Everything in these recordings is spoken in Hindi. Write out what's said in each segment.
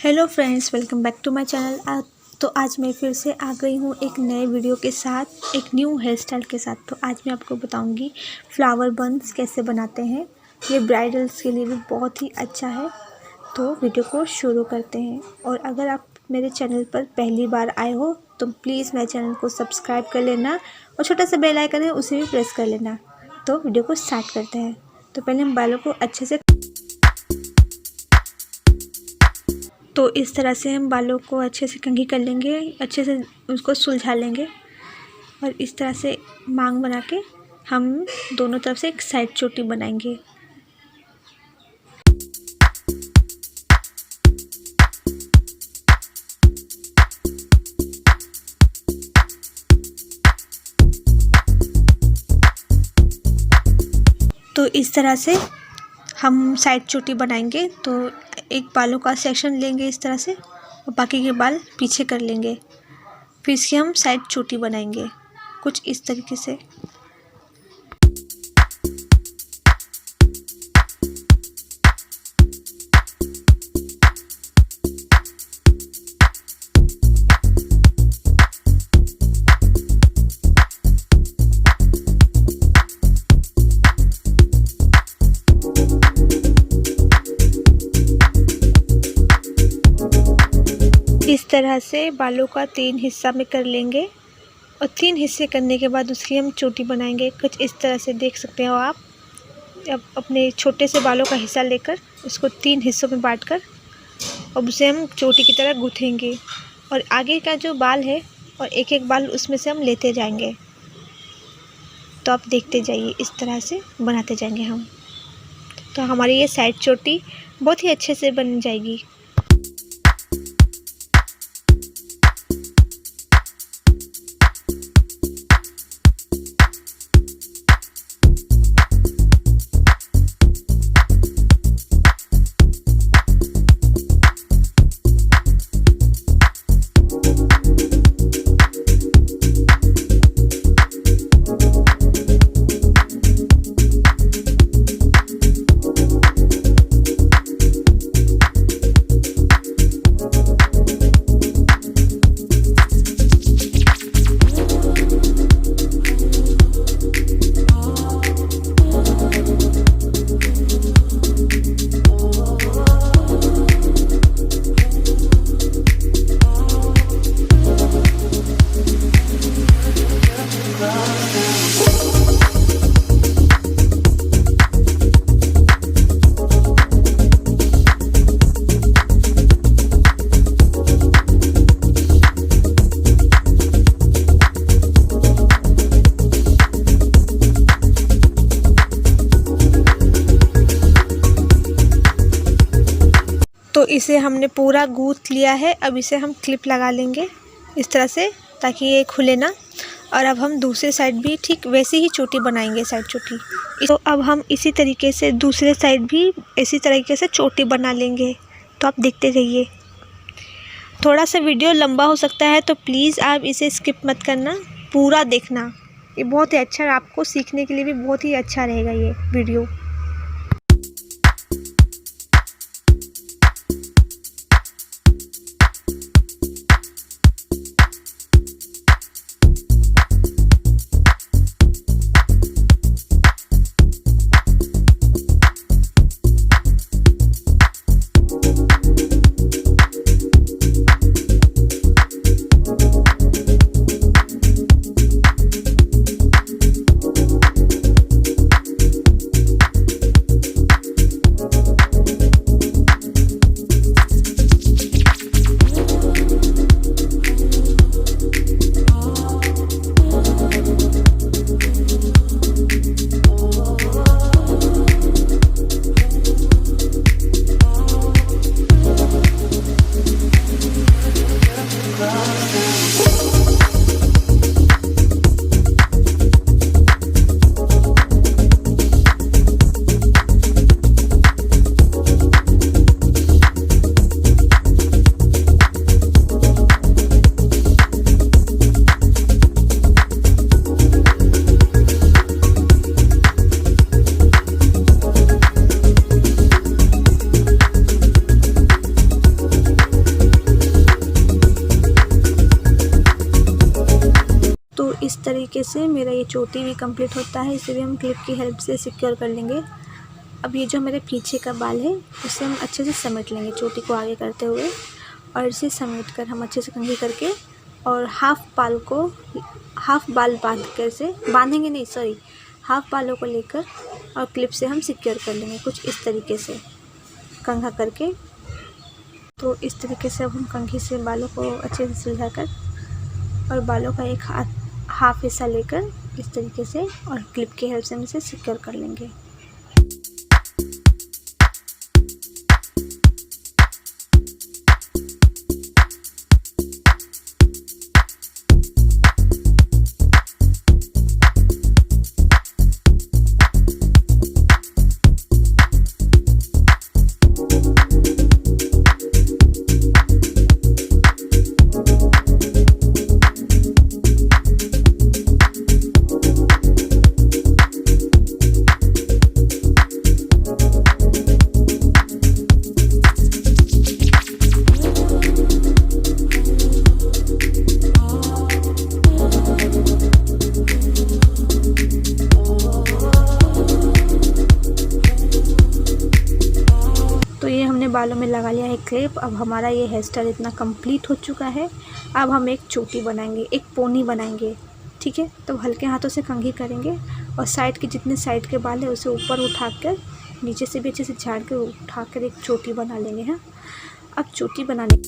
Hello friends, welcome back to my channel. तो आज मैं फिर से आ गई हूँ एक नए वीडियो के साथ, एक न्यू हेयर स्टाइल के साथ। तो आज मैं आपको बताऊँगी फ्लावर बन्स कैसे बनाते हैं। ये ब्राइडल्स के लिए भी बहुत ही अच्छा है। तो वीडियो को शुरू करते हैं। और अगर आप मेरे चैनल पर पहली बार आए हो तो प्लीज़ मेरे चैनल को सब्सक्राइब कर लेना और छोटा सा बेल आइकन है उसे भी प्रेस कर लेना। तो वीडियो को स्टार्ट करते हैं। तो पहले हम बालों को अच्छे से इस तरह से हम बालों को अच्छे से कंघी कर लेंगे, अच्छे से उसको सुलझा लेंगे। और इस तरह से मांग बना के हम दोनों तरफ से एक साइड चोटी बनाएंगे। तो इस तरह से हम साइड चोटी बनाएंगे। तो एक बालों का सेक्शन लेंगे इस तरह से और बाकी के बाल पीछे कर लेंगे। फिर इसकी हम साइड चोटी बनाएंगे कुछ इस तरीके से। इस तरह से बालों का 3 हिस्सा में कर लेंगे और 3 हिस्से करने के बाद उसकी हम चोटी बनाएंगे कुछ इस तरह से। देख सकते हो आप। अब अपने छोटे से बालों का हिस्सा लेकर उसको 3 हिस्सों में बांटकर अब उसे हम चोटी की तरह गूँथेंगे। और आगे का जो बाल है और एक एक बाल उसमें से हम लेते जाएंगे। तो आप देखते जाइए, इस तरह से बनाते जाएंगे हम। तो हमारी ये साइड चोटी बहुत ही अच्छे से बन जाएगी। तो इसे हमने पूरा गूँथ लिया है। अब इसे हम क्लिप लगा लेंगे इस तरह से ताकि ये खुले ना। और अब हम दूसरे साइड भी ठीक वैसी ही चोटी बनाएंगे, साइड चोटी। तो अब हम इसी तरीके से दूसरे साइड भी इसी तरीके से चोटी बना लेंगे। तो आप देखते रहिए। थोड़ा सा वीडियो लंबा हो सकता है तो प्लीज़ आप इसे स्किप मत करना, पूरा देखना। ये बहुत ही अच्छा है, आपको सीखने के लिए भी बहुत ही अच्छा रहेगा ये वीडियो। तरीके से मेरा ये चोटी भी कंप्लीट होता है। इसे भी हम क्लिप की हेल्प से सिक्योर कर लेंगे। अब ये जो मेरे पीछे का बाल है उसे हम अच्छे से समेट लेंगे चोटी को आगे करते हुए, और इसे समेट कर हम अच्छे से कंघी करके और हाफ बाल बांध कर से बांधेंगे नहीं, सॉरी, हाफ बालों को लेकर और क्लिप से हम सिक्योर कर लेंगे कुछ इस तरीके से कंघा करके। तो इस तरीके से अब हम कंघी से बालों को अच्छे से सुलझा कर और बालों का एक हाफ हिस्सा लेकर इस तरीके से और क्लिप की हेल्प से हम इसे सिक्योर कर लेंगे। तो ये हमने बालों में लगा लिया है क्लिप। अब हमारा ये हेयर स्टाइल इतना कंप्लीट हो चुका है। अब हम एक चोटी बनाएंगे, एक पोनी बनाएंगे, ठीक है। तो हल्के हाथों से कंघी करेंगे और साइड के जितने साइड के बाल है उसे ऊपर उठाकर नीचे से भी अच्छे से झाड़ कर उठाकर एक चोटी बना लेंगे। हैं, अब चोटी बनाने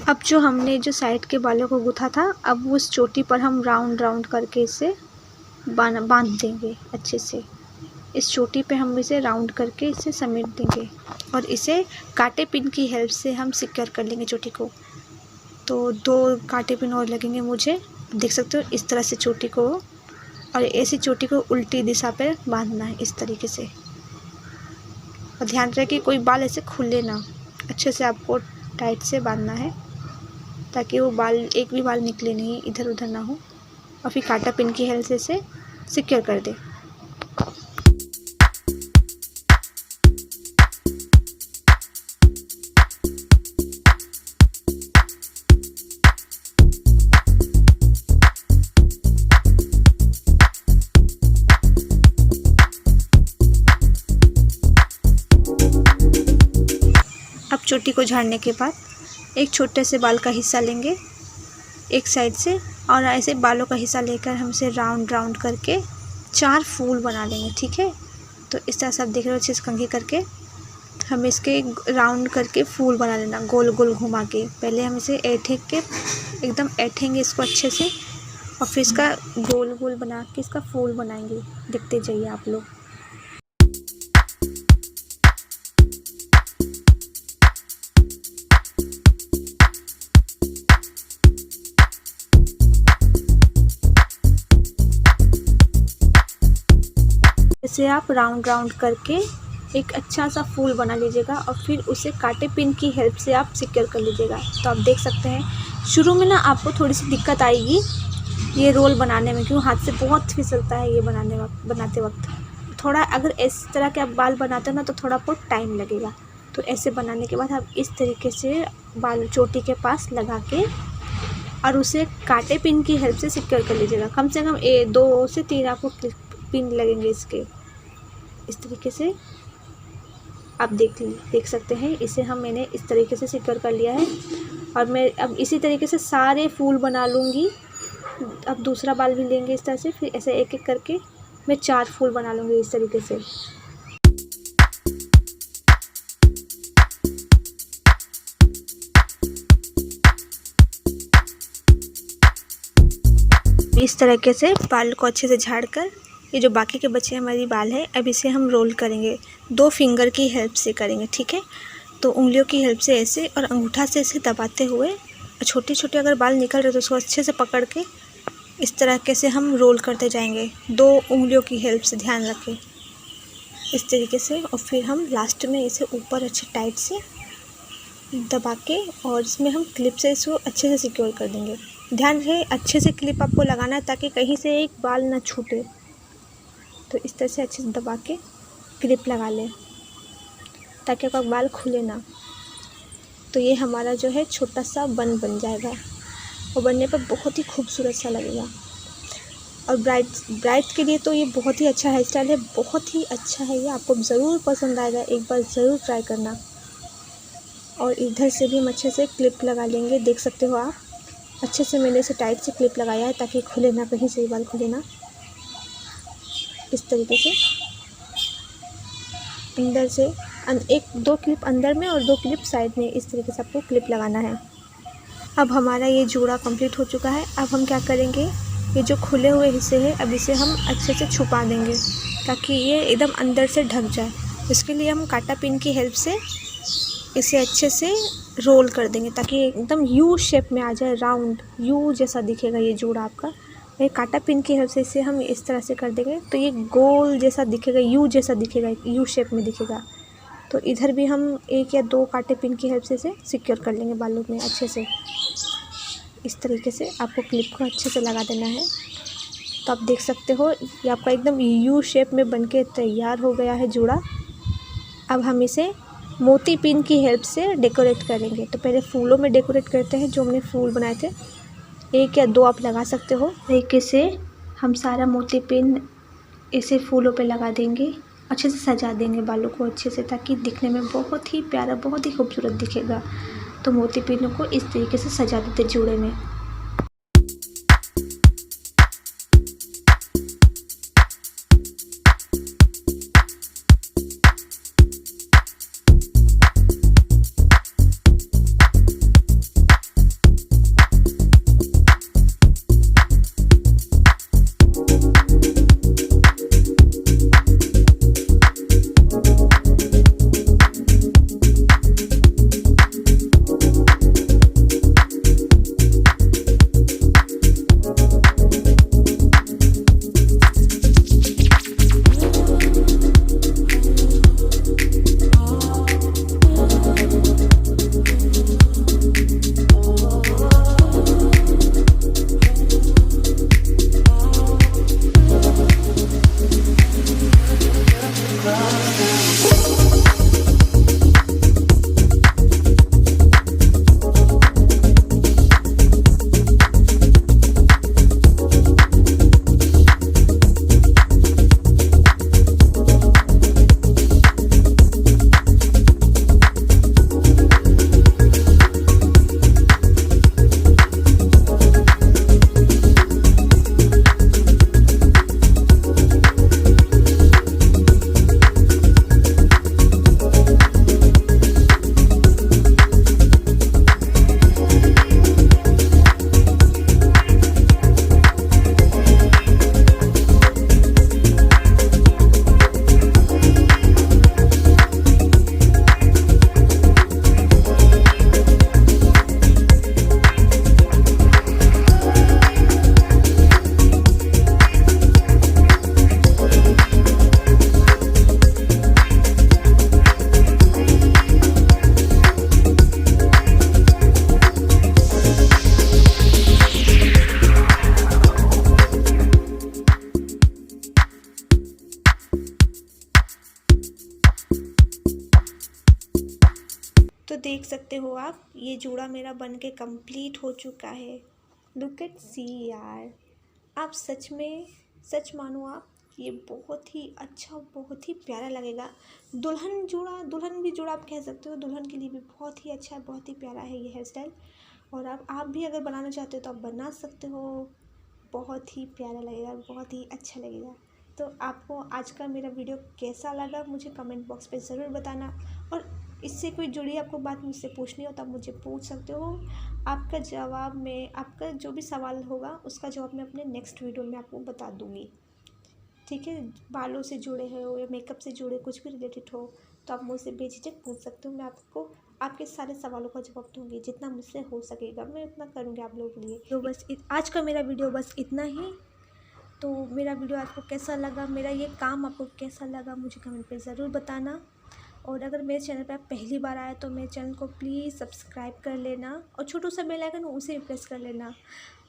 अब जो हमने जो साइड के बालों को गूथा था, अब उस चोटी पर हम राउंड राउंड करके इसे बांध देंगे अच्छे से। इस चोटी पे हम इसे राउंड करके इसे समेट देंगे और इसे कांटे पिन की हेल्प से हम सिक्योर कर लेंगे चोटी को। तो 2 कांटे पिन और लगेंगे मुझे, देख सकते हो इस तरह से चोटी को, और ऐसी चोटी को उल्टी दिशा पे बांधना है इस तरीके से। और ध्यान रहे कि कोई बाल ऐसे खुले ना, अच्छे से आपको टाइट से बांधना है ताकि वो बाल एक भी बाल निकले नहीं, इधर उधर ना हो। और फिर कांटा पिन की हेल्प से इसे सिक्योर कर दे। अब चोटी को झाड़ने के बाद एक छोटे से बाल का हिस्सा लेंगे एक साइड से, और ऐसे बालों का हिस्सा लेकर हम इसे राउंड राउंड करके 4 फूल बना लेंगे, ठीक है। तो इस तरह से आप देख रहे हो, अच्छे से कंघी करके हम इसके राउंड करके फूल बना लेना, गोल गोल घुमा के। पहले हम इसे एकदम ऐठेंगे इसको अच्छे से, और फिर इसका गोल गोल बना के इसका फूल बनाएंगे। देखते जाइए आप लोग। इसे आप राउंड राउंड करके एक अच्छा सा फूल बना लीजिएगा और फिर उसे कांटे पिन की हेल्प से आप सिक्योर कर लीजिएगा। तो आप देख सकते हैं शुरू में ना आपको थोड़ी सी दिक्कत आएगी ये रोल बनाने में, क्योंकि हाथ से बहुत फिसलता है ये बनाते वक्त। थोड़ा अगर इस तरह के आप बाल बनाते हो ना तो थोड़ा बहुत टाइम लगेगा। तो ऐसे बनाने के बाद आप इस तरीके से बाल चोटी के पास लगा के और उसे कांटे पिन की हेल्प से सिक्योर कर लीजिएगा। कम से कम 2 से 3 आपको पिन लगेंगे इसके। इस तरीके से आप देख सकते हैं, इसे मैंने इस तरीके से सिक्योर कर लिया है। और मैं अब इसी तरीके से सारे फूल बना लूँगी। अब दूसरा बाल भी लेंगे इस तरह से, फिर ऐसे एक एक करके मैं 4 फूल बना लूँगी इस तरीके से। इस तरीके से बाल को अच्छे से झाड़कर ये जो बाकी के बचे हमारी बाल है, अब इसे हम रोल करेंगे 2 फिंगर की हेल्प से करेंगे, ठीक है। तो उंगलियों की हेल्प से ऐसे और अंगूठा से ऐसे दबाते हुए, छोटे छोटे अगर बाल निकल रहे तो उसको अच्छे से पकड़ के इस तरीके से हम रोल करते जाएंगे, 2 उंगलियों की हेल्प से, ध्यान रखें इस तरीके से। और फिर हम लास्ट में इसे ऊपर अच्छे टाइट से दबा के और इसमें हम क्लिप से इसको अच्छे से सिक्योर कर देंगे। ध्यान रहे अच्छे से क्लिप आपको लगाना है ताकि कहीं से एक बाल ना छूटे। तो इस तरह से अच्छे से दबा के क्लिप लगा लें ताकि आपका बाल खुले ना। तो ये हमारा जो है छोटा सा बन जाएगा और बनने पर बहुत ही खूबसूरत सा लगेगा। और ब्राइड के लिए तो ये बहुत ही अच्छा हेयर स्टाइल है, बहुत ही अच्छा है ये, आपको ज़रूर पसंद आएगा, एक बार ज़रूर ट्राई करना। और इधर से भी हम अच्छे से क्लिप लगा लेंगे, देख सकते हो आप। अच्छे से मैंने इसे टाइट से क्लिप लगाया है ताकि खुले ना, कहीं से बाल खुले ना। इस तरीके से अंदर से 1-2 क्लिप अंदर में और 2 क्लिप साइड में, इस तरीके से आपको क्लिप लगाना है। अब हमारा ये जोड़ा कंप्लीट हो चुका है। अब हम क्या करेंगे, ये जो खुले हुए हिस्से हैं अब इसे हम अच्छे से छुपा देंगे ताकि ये एकदम अंदर से ढक जाए। इसके लिए हम कांटा पिन की हेल्प से इसे अच्छे से रोल कर देंगे ताकि एकदम यू शेप में आ जाए, राउंड यू जैसा दिखेगा ये जोड़ा आपका। ये कांटा पिन की हेल्प से इसे हम इस तरह से कर देंगे तो ये गोल जैसा दिखेगा, यू जैसा दिखेगा, यू शेप में दिखेगा। तो इधर भी हम 1 या 2 कांटे पिन की हेल्प से इसे सिक्योर कर लेंगे बालों में अच्छे से। इस तरीके से आपको क्लिप को अच्छे से लगा देना है। तो आप देख सकते हो ये आपका एकदम यू शेप में बनके तैयार हो गया है जोड़ा। अब हम इसे मोती पिन की हेल्प से डेकोरेट करेंगे। तो पहले फूलों में डेकोरेट करते हैं, जो हमने फूल बनाए थे 1 या 2 आप लगा सकते हो। तरीके से हम सारा मोती पिन इसे फूलों पे लगा देंगे, अच्छे से सजा देंगे बालों को अच्छे से ताकि दिखने में बहुत ही प्यारा, बहुत ही खूबसूरत दिखेगा। तो मोती पिनों को इस तरीके से सजा देते जोड़े में। तो देख सकते हो आप, ये जोड़ा मेरा बन के कंप्लीट हो चुका है। लुक एट सी यार, आप सच में सच मानो आप, ये बहुत ही अच्छा, बहुत ही प्यारा लगेगा। दुल्हन जोड़ा, दुल्हन भी जोड़ा आप कह सकते हो, दुल्हन के लिए भी बहुत ही अच्छा है, बहुत ही प्यारा है ये हेयर स्टाइल। और आप भी अगर बनाना चाहते हो तो आप बना सकते हो, बहुत ही प्यारा लगेगा, बहुत ही अच्छा लगेगा। तो आपको आज का मेरा वीडियो कैसा लगा मुझे कमेंट बॉक्स पे ज़रूर बताना। और इससे कोई जुड़ी आपको बात मुझसे पूछनी हो तो आप मुझे पूछ सकते हो। आपका जवाब में, आपका जो भी सवाल होगा उसका जवाब मैं अपने नेक्स्ट वीडियो में आपको बता दूँगी। ठीक है, बालों से जुड़े हो या मेकअप से जुड़े कुछ भी रिलेटेड हो तो आप मुझसे बेझिझक पूछ सकते हो। मैं आपको आपके सारे सवालों का जवाब दूँगी, जितना मुझसे हो सकेगा मैं उतना करूँगी आप लोगों के लिए। तो बस आज का मेरा वीडियो बस इतना ही। तो मेरा वीडियो आपको कैसा लगा, मेरा ये काम आपको कैसा लगा, मुझे कमेंट पे ज़रूर बताना। और अगर मेरे चैनल पे आप पहली बार आए तो मेरे चैनल को प्लीज़ सब्सक्राइब कर लेना और छोटा सा बेल आइकन उसे भी प्रेस कर लेना।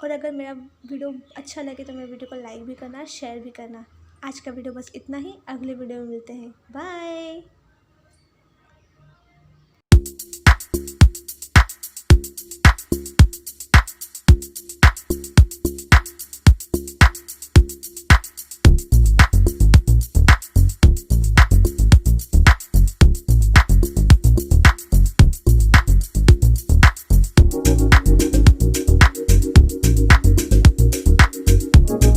और अगर मेरा वीडियो अच्छा लगे तो मेरे वीडियो को लाइक भी करना, शेयर भी करना। आज का वीडियो बस इतना ही, अगले वीडियो में मिलते हैं, बाय।